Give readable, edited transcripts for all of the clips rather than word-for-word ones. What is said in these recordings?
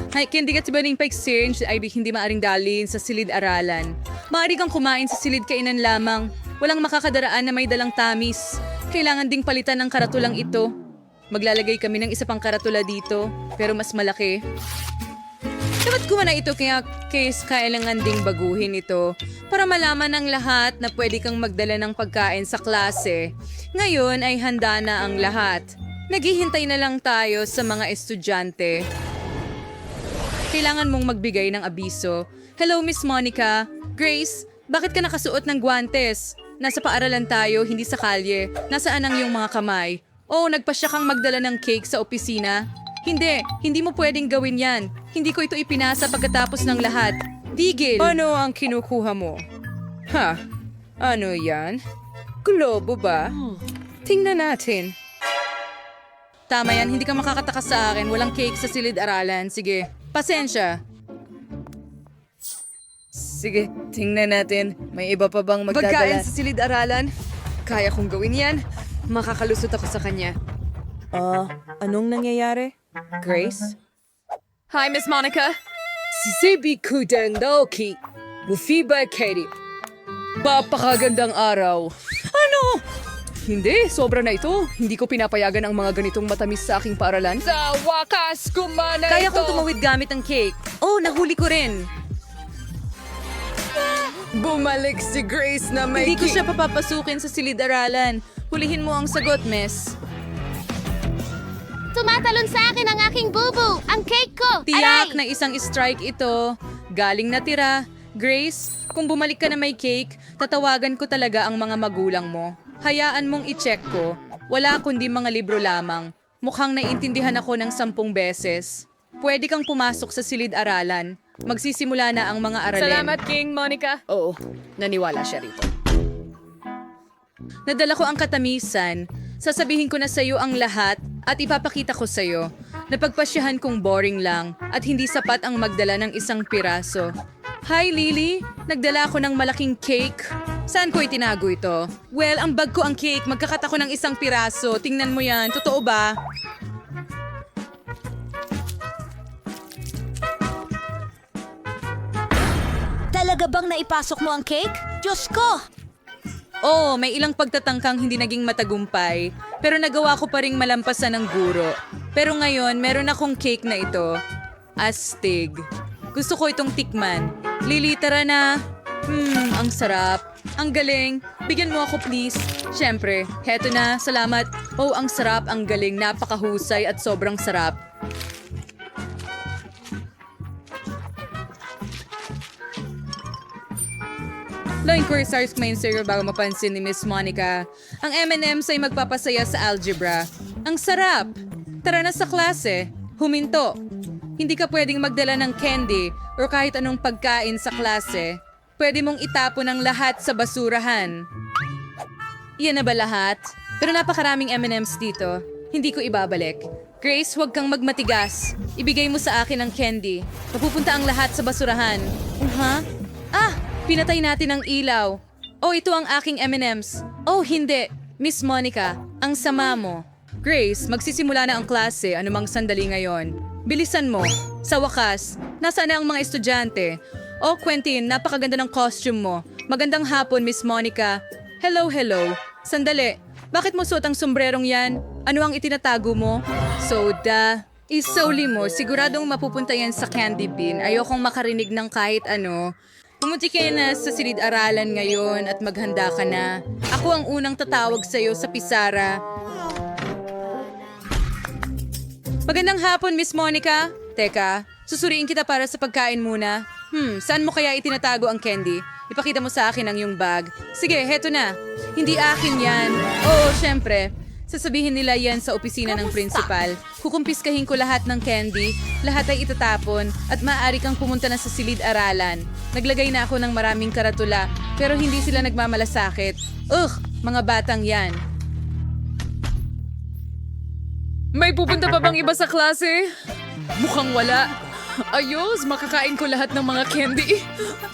Hay, hindi ka tiba rin pa-exchange ay hindi maaring dalhin sa silid-aralan. Maaari kang kumain sa silid-kainan lamang. Walang makakadaraan na may dalang tamis. Kailangan ding palitan ng karatulang ito. Maglalagay kami ng isa pang karatula dito, pero mas malaki. Dapat ko na ito kaya case kailangan ding baguhin ito para malaman ng lahat na pwede kang magdala ng pagkain sa klase. Ngayon ay handa na ang lahat. Naghihintay na lang tayo sa mga estudyante. Kailangan mong magbigay ng abiso. Hello, Miss Monica. Grace, bakit ka nakasuot ng guwantes? Nasa paaralan tayo, hindi sa kalye. Nasaan ang iyong mga kamay? Oh, nagpasya kang magdala ng cake sa opisina? Hindi mo pwedeng gawin yan. Hindi ko ito ipinasa pagkatapos ng lahat. Tigil! Ano ang kinukuha mo? Ha? Ano yan? Globo ba? Tingnan natin. Tama yan, hindi ka makakatakas sa akin. Walang cake sa silid-aralan. Sige, pasensya. Sige, tingnan natin. May iba pa bang magdadala? Pagkain sa silid-aralan? Kaya kong gawin yan. Makakalusot ako sa kanya. Anong nangyayari? Grace? Hi, Miss Monica. Sisibi ko din Naoki. Mufiba Katie. Papakagandang araw. Ano? Hindi, sobra na ito. Hindi ko pinapayagan ang mga ganitong matamis sa aking paaralan. Sa wakas, kumana Kaya kong tumawid gamit ang cake. Oh, nahuli ko rin. Bumalik si Grace na may Hindi ko siya papapasukin sa silid-aralan. Hulihin mo ang sagot, miss. Tumatalon sa akin ang aking bubu! Ang cake ko! Tiyak Aray! na isang strike ito. Galing na tira. Grace, kung bumalik ka na may cake, tatawagan ko talaga ang mga magulang mo. Hayaan mong i-check ko. Wala kundi mga libro lamang. Mukhang naiintindihan ako ng 10 beses. Pwede kang pumasok sa silid-aralan. Magsisimula na ang mga aralin. Salamat, King Monica. Oo, naniwala siya rito. Nadala ko ang katamisan. Sasabihin ko na sa'yo ang lahat at ipapakita ko sa'yo. Napagpasyahan kong boring lang at hindi sapat ang magdala ng isang piraso. Hi, Lily! Nagdala ako ng malaking cake. Saan ko itinago ito? Well, ang bag ko ang cake. Magkakat ako ng isang piraso. Tingnan mo yan. Totoo ba? Talaga bang naipasok mo ang cake? Diyos ko! Oo, may ilang pagtatangkang hindi naging matagumpay. Pero nagawa ko pa ring malampasan ng guro. Pero ngayon, meron akong cake na ito. Astig. Gusto ko itong tikman. Lily, tara na. Ang sarap. Ang galing. Bigyan mo ako, please. Siyempre, heto na. Salamat. Oh, ang sarap, ang galing. Napakahusay at sobrang sarap. Loin ko research main serial bago mapansin ni Miss Monica. Ang M&M's ay magpapasaya sa algebra. Ang sarap! Tara na sa klase. Huminto. Hindi ka pwedeng magdala ng candy o kahit anong pagkain sa klase. Pwede mong itapon ang lahat sa basurahan. Iyan na ba lahat? Pero napakaraming M&M's dito. Hindi ko ibabalik. Grace, huwag kang magmatigas. Ibigay mo sa akin ang candy. Mapupunta ang lahat sa basurahan. Ah! Pinatay natin ang ilaw. Oh, ito ang aking M&M's. Oh, hindi. Miss Monica, ang sama mo. Grace, magsisimula na ang klase anumang sandali ngayon. Bilisan mo. Sa wakas, nasaan na ang mga estudyante? Oh, Quentin, napakaganda ng costume mo. Magandang hapon, Miss Monica. Hello. Sandali, bakit mo suot ang sombrerong yan? Ano ang itinatago mo? Soda. Isoli mo, siguradong mapupunta yan sa candy bin. Ayokong makarinig ng kahit ano. Pumunti ka na sa silid-aralan ngayon at maghanda ka na. Ako ang unang tatawag sa'yo sa pisara. Magandang hapon, Miss Monica. Teka, susuriin kita para sa pagkain muna. Saan mo kaya itinatago ang candy? Ipakita mo sa akin ang iyong bag. Sige, heto na. Hindi akin yan. Oo, syempre. Sasabihin nila yan sa opisina ng principal. Kukumpiskahin ko lahat ng candy, lahat ay itatapon, at maaari kang pumunta na sa silid-aralan. Naglagay na ako ng maraming karatula, pero hindi sila nagmamalasakit. Mga batang yan. May pupunta pa bang iba sa klase? Mukhang wala. Ayos, makakain ko lahat ng mga candy.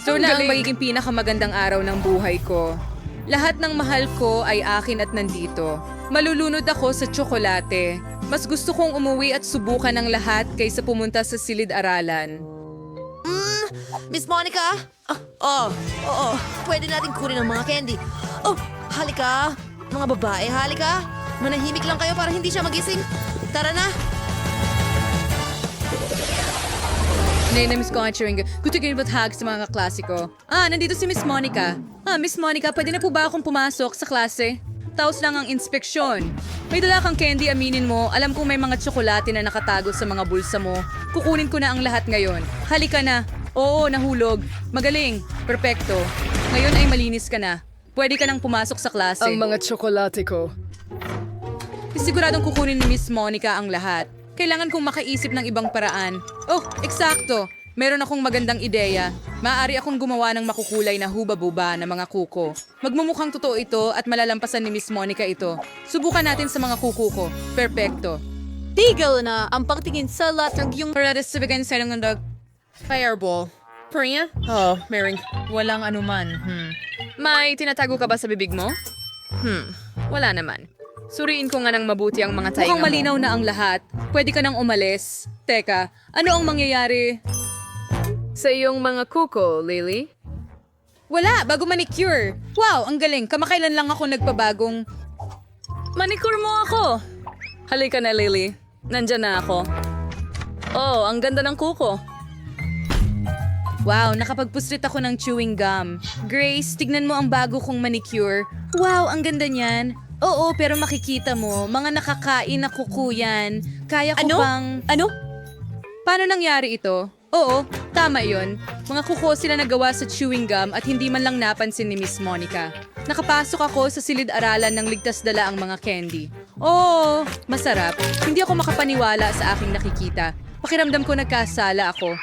So na ang Galing. magiging pinakamagandang araw ng buhay ko. Lahat ng mahal ko ay akin at nandito. Malulunod ako sa tsokolate. Mas gusto kong umuwi at subukan ng lahat kaysa pumunta sa silid-aralan. Miss Monica? Oo. Pwede natin kunin ang mga candy. Oh, halika. Mga babae, halika. Manahimik lang kayo para hindi siya magising. Tara na. Namiss ko ang chewing gum. Gusto ko ba't hag sa mga klasiko. Nandito si Miss Monica. Miss Monica, pwede na po ba akong pumasok sa klase? Taos lang ang inspeksyon. May dala kang candy, aminin mo. Alam kong may mga tsokolate na nakatago sa mga bulsa mo. Kukunin ko na ang lahat ngayon. Halika na. Oo, nahulog. Magaling. Perpekto. Ngayon ay malinis ka na. Pwede ka nang pumasok sa klase. Ang mga tsokolate ko. Siguradong kukunin ni Miss Monica ang lahat. Kailangan kong makaisip ng ibang paraan. Oh, eksakto. Meron akong magandang ideya. Maaari akong gumawa ng makukulay na huba-buba na mga kuko. Magmumukhang totoo ito at malalampasan ni Miss Monica ito. Subukan natin sa mga kuko ko. Perpekto. Tigil na ang pagtingin sa latag yung... Para sa bigyan sa ng dog. Fireball. Priya? Oh, Mering. Walang anuman. May tinatago ka ba sa bibig mo? Wala naman. Suriin ko nga ng mabuti ang mga tainga mo. Mukhang malinaw na ang lahat. Pwede ka nang umalis. Teka, ano ang mangyayari? Sa iyong mga kuko, Lily? Wala, bago manicure. Wow, ang galing. Kamakailan lang ako nagpabagong... Manicure mo ako! Halika na, Lily. Nandyan na ako. Oh, ang ganda ng kuko. Wow, nakapagpuslit ako ng chewing gum. Grace, tignan mo ang bago kong manicure. Wow, ang ganda niyan. Oo, pero makikita mo, mga nakakain na kuko yan. Kaya ko bang... Ano? Paano nangyari ito? Oo, tama yon. Mga kuko sila nagawa sa chewing gum at hindi man lang napansin ni Miss Monica. Nakapasok ako sa silid-aralan ng ligtas dala ang mga candy. Oo, masarap. Hindi ako makapaniwala sa aking nakikita. Pakiramdam ko nagkasala ako.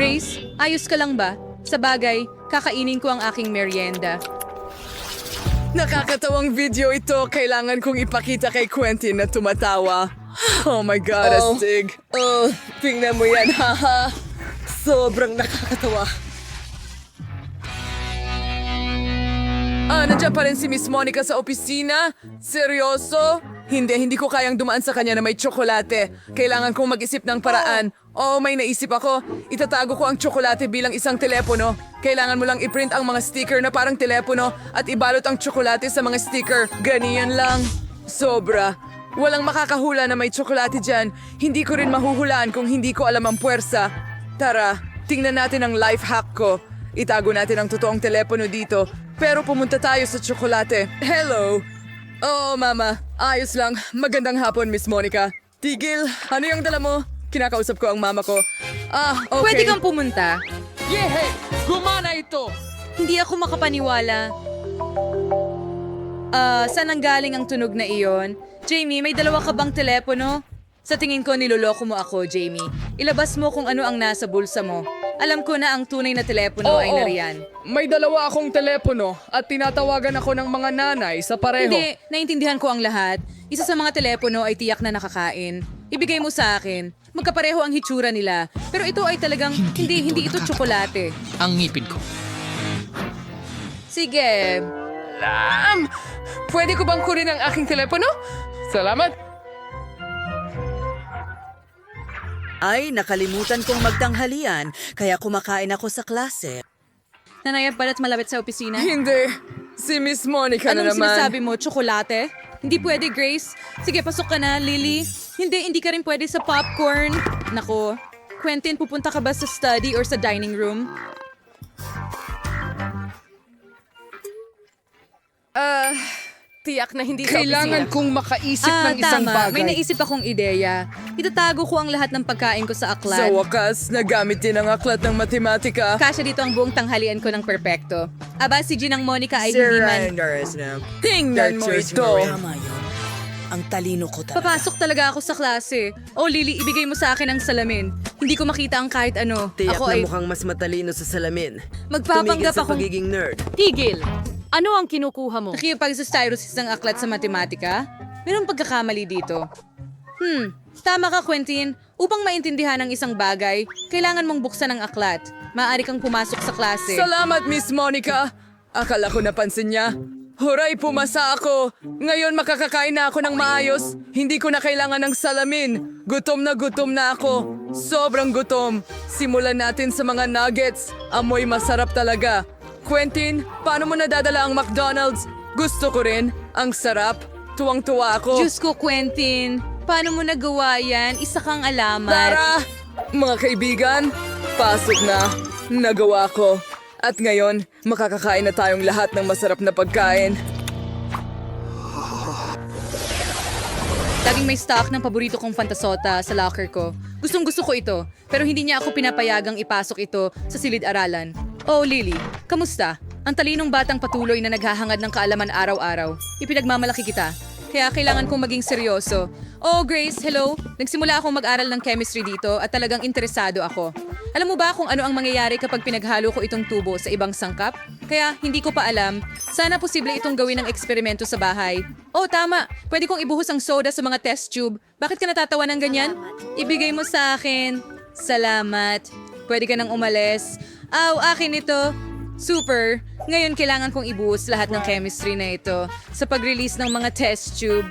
Grace, ayos ka lang ba? Sa bagay, kakainin ko ang aking merienda. Nakakatawang video ito. Kailangan kong ipakita kay Quentin na tumatawa. Oh my God, astig. Oh, tingnan mo yan, haha. Sobrang nakakatawa. Nandiyan pa rin si Miss Monica sa opisina? Seryoso? Hindi ko kayang dumaan sa kanya na may tsokolate. Kailangan kong mag-isip ng paraan. Oh, may naisip ako. Itatago ko ang tsokolate bilang isang telepono. Kailangan mo lang i-print ang mga sticker na parang telepono at ibalot ang tsokolate sa mga sticker. Ganiyan lang. Sobra. Walang makakahula na may tsokolate dyan. Hindi ko rin mahuhulaan kung hindi ko alam ang puwersa. Tara, tingnan natin ang life hack ko. Itago natin ang totoong telepono dito. Pero pumunta tayo sa tsokolate. Hello! Oo, Mama. Ayos lang. Magandang hapon, Miss Monica. Tigil, ano yung dala mo? Kinakausap ko ang mama ko. Okay. Pwede kang pumunta. Yehe! Gumana ito! Hindi ako makapaniwala. Saan ang galing ang tunog na iyon? Jamie, may dalawa ka bang telepono? Sa tingin ko, niloloko mo ako, Jamie. Ilabas mo kung ano ang nasa bulsa mo. Alam ko na ang tunay na telepono ay nariyan. May dalawa akong telepono at tinatawagan ako ng mga nanay sa pareho. Hindi, naintindihan ko ang lahat. Isa sa mga telepono ay tiyak na nakakain. Ibigay mo sa akin. Magkapareho ang hitsura nila. Pero ito ay talagang, hindi ito tsokolate. Ang ngipin ko. Sige. Pwede ko bang kunin ang aking telepono? Salamat. Ay, nakalimutan kong magtanghalian, kaya kumakain ako sa klase. Nanayab pala't malapit sa opisina. Hindi. Si Miss Monica na Anong naman. sinasabi mo? Tsokolate? Hindi pwede, Grace. Sige, pasok ka na, Lily. Hindi ka rin pwede sa popcorn. Nako. Quentin, pupunta ka ba sa study or sa dining room? Tiyak na hindi kailangan kong makaisip ng isang tama. bagay. May naisip akong ideya. Itatago ko ang lahat ng pagkain ko sa aklat. Sa wakas, nagamit din ang aklat ng matematika. Kasya dito ang buong tanghalian ko ng perpekto. Aba, si Ginang Monica ay hindi man... Tingnan mo ito. Tama yun. Ang talino ko talaga. Papasok talaga ako sa klase. Oh, Lily, ibigay mo sa akin ang salamin. Hindi ko makita ang kahit ano. Tiyak Ako na ay... mukhang mas matalino sa salamin. Magpapanggap Tumigil sa akong... pagiging nerd. Tigil! Ano ang kinukuha mo? Nakikipagsustyrosis ng aklat sa matematika? Mayroong pagkakamali dito. Tama ka, Quentin. Upang maintindihan ang isang bagay, kailangan mong buksan ang aklat. Maaari kang pumasok sa klase. Salamat, Miss Monica. Akala ko napansin niya. Huray, pumasa ako! Ngayon makakakain na ako ng maayos. Hindi ko na kailangan ng salamin. Gutom na ako. Sobrang gutom. Simulan natin sa mga nuggets. Amoy masarap talaga. Quentin, paano mo nadadala ang McDonald's? Gusto ko rin. Ang sarap. Tuwang-tuwa ako. Diyos ko, Quentin. Paano mo nagawa yan? Isa kang alamat. Tara! Mga kaibigan, pasok na. Nagawa ko. At ngayon, makakakain na tayong lahat ng masarap na pagkain. Laging may stock ng paborito kong fantasota sa locker ko. Gustong-gusto ko ito, pero hindi niya ako pinapayagang ipasok ito sa silid-aralan. Oh, Lily, kamusta? Ang talinong batang patuloy na naghahangad ng kaalaman araw-araw. Ipinagmamalaki kita. Kaya kailangan kong maging seryoso. Oh, Grace, hello. Nagsimula akong mag-aral ng chemistry dito at talagang interesado ako. Alam mo ba kung ano ang mangyayari kapag pinaghalo ko itong tubo sa ibang sangkap? Kaya hindi ko pa alam. Sana posible itong gawin ng eksperimento sa bahay. Oh, tama. Pwede kong ibuhos ang soda sa mga test tube. Bakit ka natatawa ng ganyan? Ibigay mo sa akin. Salamat. Pwede ka nang umalis. Aw, akin ito. Super! Ngayon kailangan kong ibuhos lahat ng chemistry na ito sa pag-release ng mga test tube.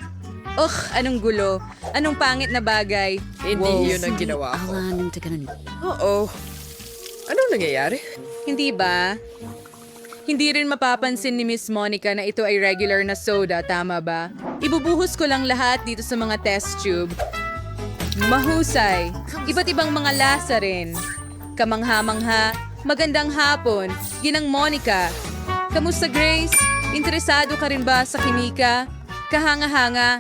Anong gulo. Anong pangit na bagay. Hindi yun ang ginawa ko. Oo. Anong nangyayari? Hindi ba? Hindi rin mapapansin ni Miss Monica na ito ay regular na soda, tama ba? Ibubuhos ko lang lahat dito sa mga test tube. Mahusay. Iba't ibang mga lasa rin. Kamangha-mangha. Magandang hapon, Ginang Monica. Kamusta, Grace? Interesado ka rin ba sa kimika? Kahanga-hanga?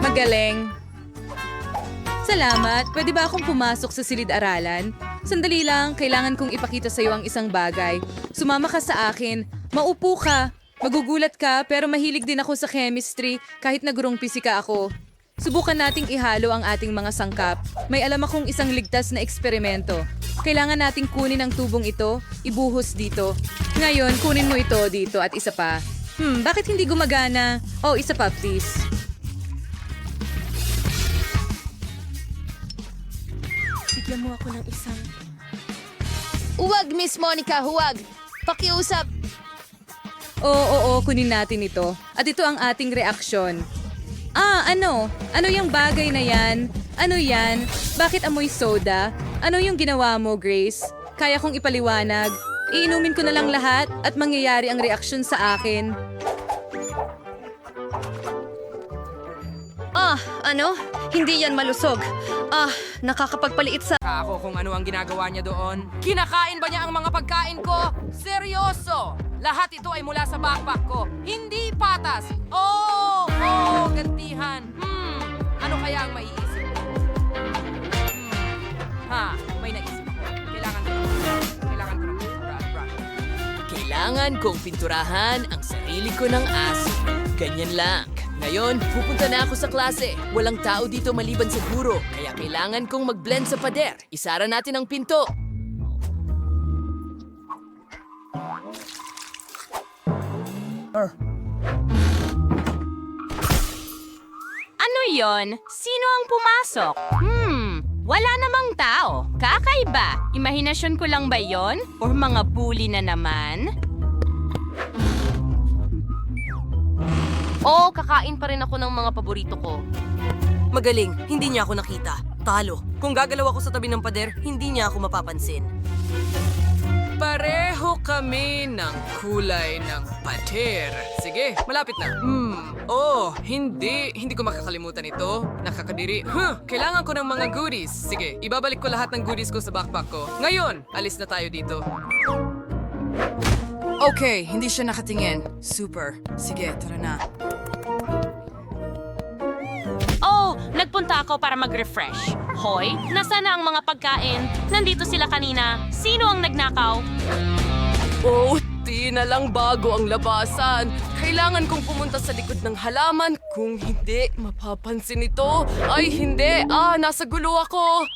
Magaling. Salamat. Pwede ba akong pumasok sa silid-aralan? Sandali lang, kailangan kong ipakita sa iyo ang isang bagay. Sumama ka sa akin. Maupo ka. Magugulat ka, pero mahilig din ako sa chemistry kahit nagurong pisika ako. Subukan nating ihalo ang ating mga sangkap. May alam akong isang ligtas na eksperimento. Kailangan nating kunin ang tubong ito, ibuhos dito. Ngayon, kunin mo ito dito at isa pa. Bakit hindi gumagana? Oh, isa pa, please. Bigyan mo ako ng isang... Huwag, Miss Monica, huwag. Pakiusap. Oo, kunin natin ito. At ito ang ating reaksyon. Ano? Ano yung bagay na yan? Ano yan? Bakit amoy soda? Ano yung ginawa mo, Grace? Kaya kong ipaliwanag. Iinumin ko na lang lahat at mangyayari ang reaksyon sa akin. Ano? Hindi yan malusog. Nakakapagpaliit sa... Ako kung ano ang ginagawa niya doon. Kinakain ba niya ang mga pagkain ko? Seryoso! Lahat ito ay mula sa backpack ko. Hindi patas! Gantihan. Ano kaya ang maiisip ko? May naisip ako. Kailangan ko ng pintura at brush. Kailangan kong pinturahan ang sarili ko ng aso. Ganyan lang. Ngayon, pupunta na ako sa klase. Walang tao dito maliban sa guro. Kaya kailangan kong mag-blend sa pader. Isara natin ang pinto. Ano yon? Sino ang pumasok? Wala namang tao. Kakaiba. Imahinasyon ko lang ba yon? Or mga bully na naman? Kakain pa rin ako ng mga paborito ko. Magaling, hindi niya ako nakita. Talo. Kung gagalaw ako sa tabi ng pader, hindi niya ako mapapansin. Pareho kami ng kulay ng pader. Sige, malapit na. Hindi ko makakalimutan ito. Nakakadiri. Kailangan ko ng mga goodies. Sige, ibabalik ko lahat ng goodies ko sa backpack ko. Ngayon, alis na tayo dito. Okay, hindi siya nakatingin. Super. Sige, tara na. Nagpunta ako para mag-refresh. Hoy, nasaan na ang mga pagkain? Nandito sila kanina. Sino ang nagnakaw? Di na lang bago ang labasan. Kailangan kong pumunta sa likod ng halaman. Kung hindi, mapapansin ito. Ay, hindi. Nasa gulo ako.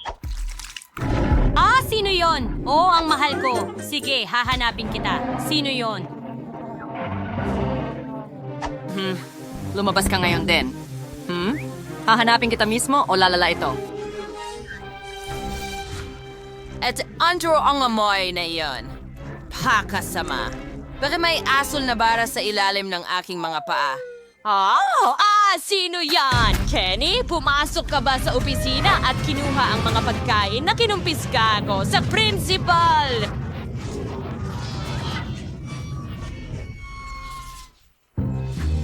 Sino yon? Ang mahal ko. Sige, hahanapin kita. Sino yon? Lumabas ka ngayon din. Hahanapin kita mismo o lalala ito? At Andrew ang amoy na iyon. Napakasama. Bakit may asol na bara sa ilalim ng aking mga paa? Sino yan? Kenny, pumasok ka ba sa opisina at kinuha ang mga pagkain na kinumpiska ko sa principal?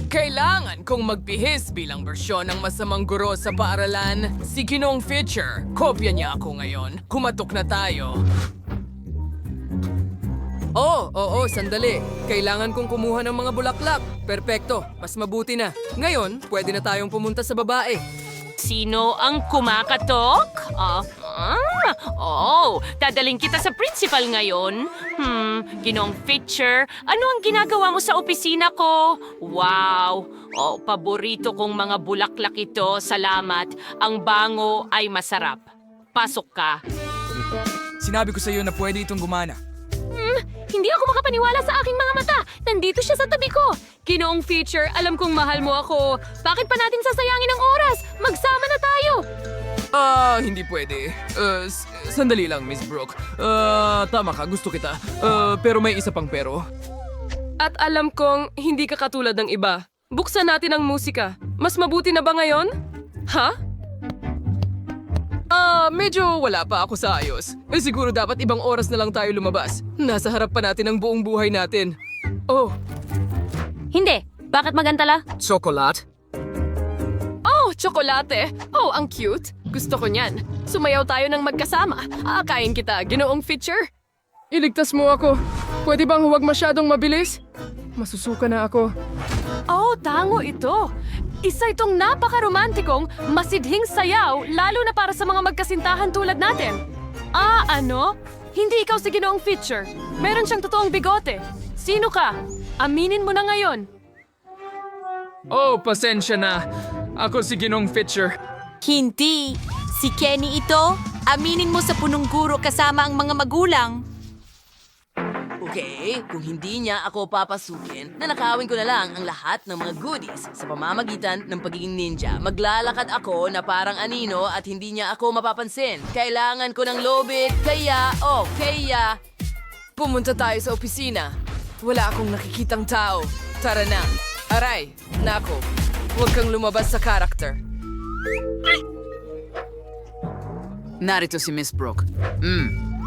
Kailangan kong magbihis bilang bersyon ng masamang guro sa paaralan. Si Ginong Fitcher. Kopya niya ako ngayon. Kumatok na tayo. Oo, sandali. Kailangan kong kumuha ng mga bulaklak. Perpekto, mas mabuti na. Ngayon, pwede na tayong pumunta sa babae. Sino ang kumakatok? Dadaling kita sa principal ngayon. Ginong Fitcher, ano ang ginagawa mo sa opisina ko? Wow! Paborito kong mga bulaklak ito. Salamat. Ang bango ay masarap. Pasok ka. Sinabi ko sa iyo na pwede itong gumana. Hindi ako makapaniwala sa aking mga mata. Nandito siya sa tabi ko. Ginoong Fitcher, alam kong mahal mo ako. Bakit pa natin sasayangin ang oras? Magsama na tayo. Hindi pwede. Sandali lang, Miss Brooke. Tama ka, gusto kita. Pero may isa pang pero. At alam kong hindi ka katulad ng iba. Buksan natin ang musika. Mas mabuti na ba ngayon? Ha? Medyo wala pa ako sa ayos. Siguro dapat ibang oras na lang tayo lumabas. Nasa harap pa natin ang buong buhay natin. Oh, Hindi. Bakit magantala? chocolate? Tsokolate. Ang cute. Gusto ko niyan. Sumayaw tayo ng magkasama. Aakayin kita, Ginoong Fitcher. Iligtas mo ako. Pwede bang huwag masyadong mabilis? Masusuka na ako. Tango ito. Isa itong napaka-romantikong, masidhing sayaw, lalo na para sa mga magkasintahan tulad natin. Ano? Hindi ikaw si Ginoong Fitcher. Meron siyang totoong bigote. Sino ka? Aminin mo na ngayon. Pasensya na. Ako si Ginong Fitcher. Hindi. Si Kenny ito. Aminin mo sa punong guro kasama ang mga magulang. Okay, kung hindi niya ako papasukin, nanakawin ko na lang ang lahat ng mga goodies sa pamamagitan ng pagiging ninja. Maglalakad ako na parang anino at hindi niya ako mapapansin. Kailangan ko ng lobit, kaya... Pumunta tayo sa opisina. Wala akong nakikitang tao. Tara na. Aray, nako. Huwag kang lumabas sa karakter. Narito si Miss Brooke.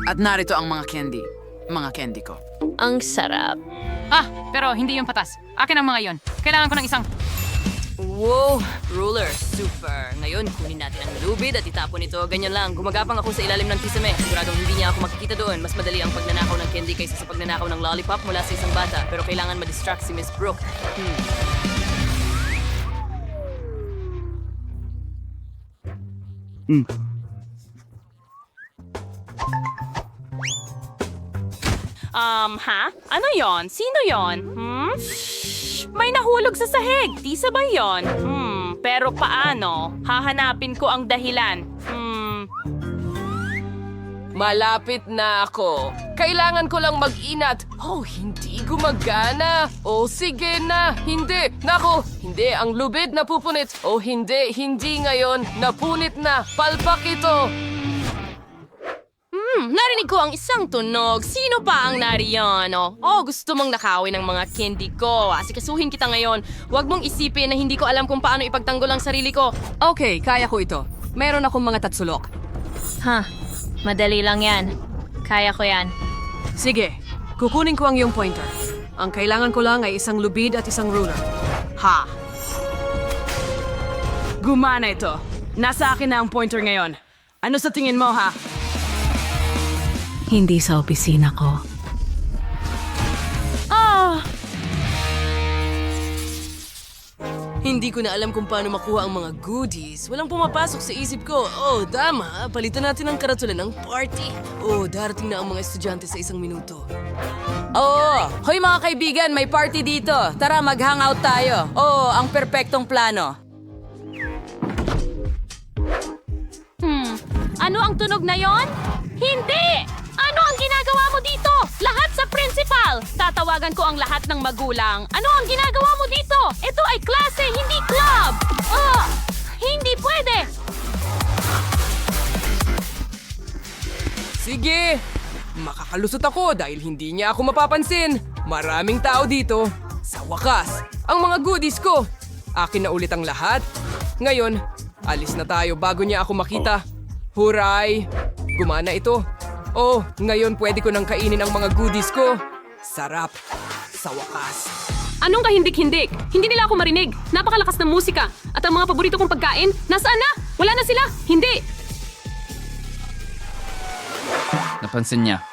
At narito ang mga candy. Mga candy ko. Ang sarap. Pero hindi yung patas. Akin ang mga yon. Kailangan ko ng isang... Wow, ruler, super. Ngayon, kunin natin ang lubid at itapon ito. Ganyan lang, gumagapang ako sa ilalim ng kisame. Siguradong hindi niya ako makikita doon. Mas madali ang pagnanakaw ng candy kaysa sa pagnanakaw ng lollipop mula sa isang bata. Pero kailangan ma-distract si Miss Brooke. Ano yon? Sino yon? May nahulog sa sahig. Di sabay yon. Pero paano? Hahanapin ko ang dahilan. Malapit na ako. Kailangan ko lang mag-inat. Hindi gumagana. Sige na. Hindi. Nako, hindi. Ang lubid napupunit. Hindi ngayon. Napunit na. Palpak ito. Narinig ko ang isang tunog. Sino pa ang nariyan? Gusto mong nakawin ng mga candy ko. Asikasuhin kita ngayon. Huwag mong isipin na hindi ko alam kung paano ipagtanggol ang sarili ko. Okay, kaya ko ito. Meron akong mga tatsulok. Madali lang yan. Kaya ko yan. Sige, kukunin ko ang iyong pointer. Ang kailangan ko lang ay isang lubid at isang ruler. Gumana ito. Nasa akin na ang pointer ngayon. Ano sa tingin mo, ha? Hindi sa opisina ko. Hindi ko na alam kung paano makuha ang mga goodies. Walang pumapasok sa isip ko. Tama. Palitan natin ang karatulan ng party. Darating na ang mga estudyante sa isang minuto. Hoy mga kaibigan, may party dito. Tara, mag-hangout tayo. Ang perpektong plano. Ano ang tunog na yon? Hindi! Ano ang ginagawa mo dito? Lahat sa principal! Tatawagan ko ang lahat ng magulang. Ano ang ginagawa mo dito? Ito ay klase, hindi club! Hindi pwede! Sige! Makakalusot ako dahil hindi niya ako mapapansin. Maraming tao dito. Sa wakas, ang mga goodies ko. Akin na ulit ang lahat. Ngayon, alis na tayo bago niya ako makita. Huray! Gumana ito. Oh, ngayon pwede ko nang kainin ang mga goodies ko. Sarap. Sa wakas. Anong kahindik-hindik? Hindi nila ako marinig. Napakalakas ng musika. At ang mga paborito kong pagkain, nasaan na? Wala na sila. Hindi. Napansin niya.